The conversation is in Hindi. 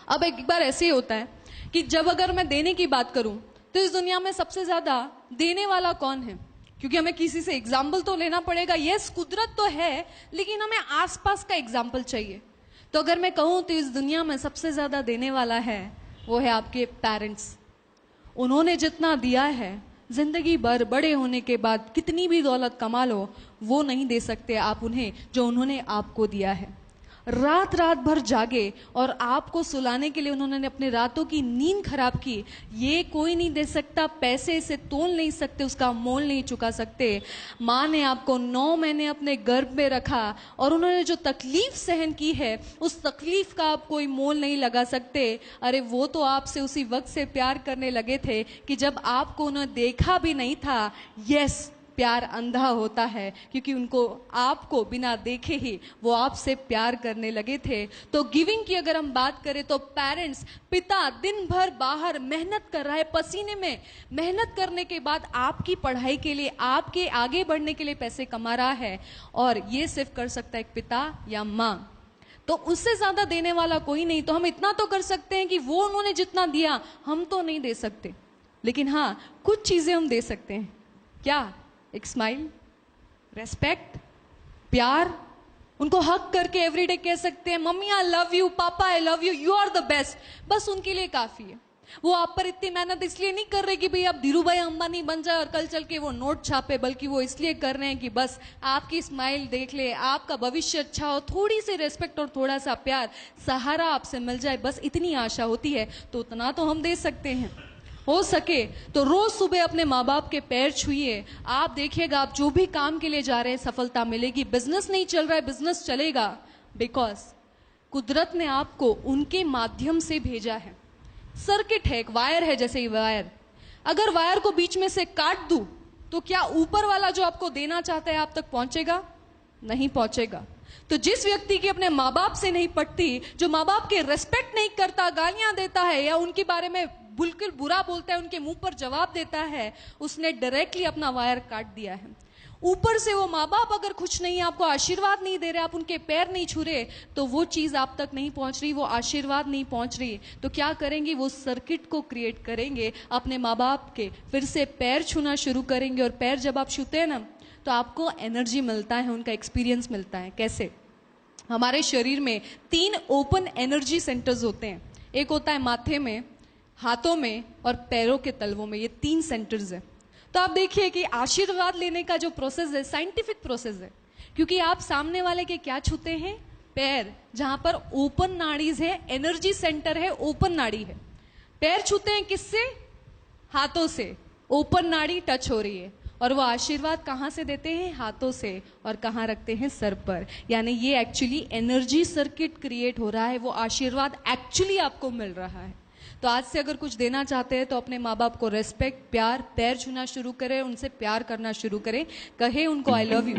अब एक बार ऐसे ही होता है कि जब अगर मैं देने की बात करूं तो इस दुनिया में सबसे ज्यादा देने वाला कौन है? क्योंकि हमें किसी से एग्जाम्पल तो लेना पड़ेगा। यस, कुदरत तो है, लेकिन हमें आसपास का एग्जाम्पल चाहिए। तो अगर मैं कहूं तो इस दुनिया में सबसे ज्यादा देने वाला है वो है आपके पेरेंट्स। उन्होंने जितना दिया है जिंदगी भर बड़े होने के बाद कितनी भी दौलत कमा लो, वो नहीं दे सकते आप उन्हें जो उन्होंने आपको दिया है। रात रात भर जागे और आपको सुलाने के लिए उन्होंने अपने रातों की नींद खराब की, ये कोई नहीं दे सकता। पैसे इसे तोल नहीं सकते, उसका मोल नहीं चुका सकते। माँ ने आपको 9 महीने अपने गर्भ में रखा और उन्होंने जो तकलीफ सहन की है उस तकलीफ का आप कोई मोल नहीं लगा सकते। अरे वो तो आपसे उसी वक्त से प्यार करने लगे थे कि जब आपको उन्होंने देखा भी नहीं था। यस, प्यार अंधा होता है क्योंकि उनको आपको बिना देखे ही वो आपसे प्यार करने लगे थे। तो गिविंग की अगर हम बात करें तो पेरेंट्स, पिता दिन भर बाहर मेहनत कर रहा है, पसीने में मेहनत करने के बाद आपकी पढ़ाई के लिए, आपके आगे बढ़ने के लिए पैसे कमा रहा है, और ये सिर्फ कर सकता है एक पिता या माँ। तो उससे ज्यादा देने वाला कोई नहीं। तो हम इतना तो कर सकते हैं कि वो उन्होंने जितना दिया हम तो नहीं दे सकते, लेकिन हाँ कुछ चीजें हम दे सकते हैं। क्या? एक स्माइल, रेस्पेक्ट, प्यार। उनको हक करके एवरीडे कह सकते हैं मम्मी आई लव यू, पापा I love you, you are the best. बस उनके लिए काफी है। वो आप पर इतनी मेहनत इसलिए नहीं कर रहे कि भाई आप धीरू भाई अंबानी बन जाए और कल चल के वो नोट छापे, बल्कि वो इसलिए कर रहे हैं कि बस आपकी स्माइल देख ले, आपका भविष्य अच्छा हो, थोड़ी सी रेस्पेक्ट और थोड़ा सा प्यार, सहारा आपसे मिल जाए, बस इतनी आशा होती है। तो उतना तो हम दे सकते हैं। हो सके तो रोज सुबह अपने माँ बाप के पैर छुइए। आप देखिएगा आप जो भी काम के लिए जा रहे हैं सफलता मिलेगी। बिजनेस नहीं चल रहा है, बिजनेस चलेगा, बिकॉज कुदरत ने आपको उनके माध्यम से भेजा है। सर्किट है, एक वायर है, जैसे ही वायर, अगर वायर को बीच में से काट दूं तो क्या ऊपर वाला जो आपको देना चाहता है आप तक पहुंचेगा? नहीं पहुंचेगा। तो जिस व्यक्ति की अपने माँ बाप से नहीं पटती, जो माँ बाप के रेस्पेक्ट नहीं करता, गालियां देता है या उनके बारे में बिल्कुल बुरा बोलता है, उनके मुंह पर जवाब देता है, उसने डायरेक्टली अपना वायर काट दिया है। ऊपर से वो माँ बाप अगर कुछ नहीं, आपको आशीर्वाद नहीं दे रहे, आप उनके पैर नहीं छू रहे, तो वो चीज आप तक नहीं पहुंच रही, वो आशीर्वाद नहीं पहुंच रही। तो क्या करेंगे? वो सर्किट को क्रिएट करेंगे अपने माँ बाप के, फिर से पैर छूना शुरू करेंगे। और पैर जब आप छूते हैं ना तो आपको एनर्जी मिलता है, उनका एक्सपीरियंस मिलता है। कैसे? हमारे शरीर में 3 ओपन एनर्जी सेंटर्स होते हैं। एक होता है माथे में, हाथों में और पैरों के तलवों में, ये 3 सेंटर्स है। तो आप देखिए कि आशीर्वाद लेने का जो प्रोसेस है साइंटिफिक प्रोसेस है, क्योंकि आप सामने वाले के क्या छूते हैं? पैर, जहां पर ओपन नाड़ीज है, एनर्जी सेंटर है, ओपन नाड़ी है। पैर छूते हैं किससे? हाथों से। ओपन नाड़ी टच हो रही है। और वो आशीर्वाद कहां से देते हैं? हाथों से। और कहां रखते हैं? सर पर। यानी ये एक्चुअली एनर्जी सर्किट क्रिएट हो रहा है, वो आशीर्वाद एक्चुअली आपको मिल रहा है। तो आज से अगर कुछ देना चाहते हैं तो अपने माँ बाप को रेस्पेक्ट, प्यार, पैर छूना शुरू करें, उनसे प्यार करना शुरू करें, कहे उनको आई लव यू।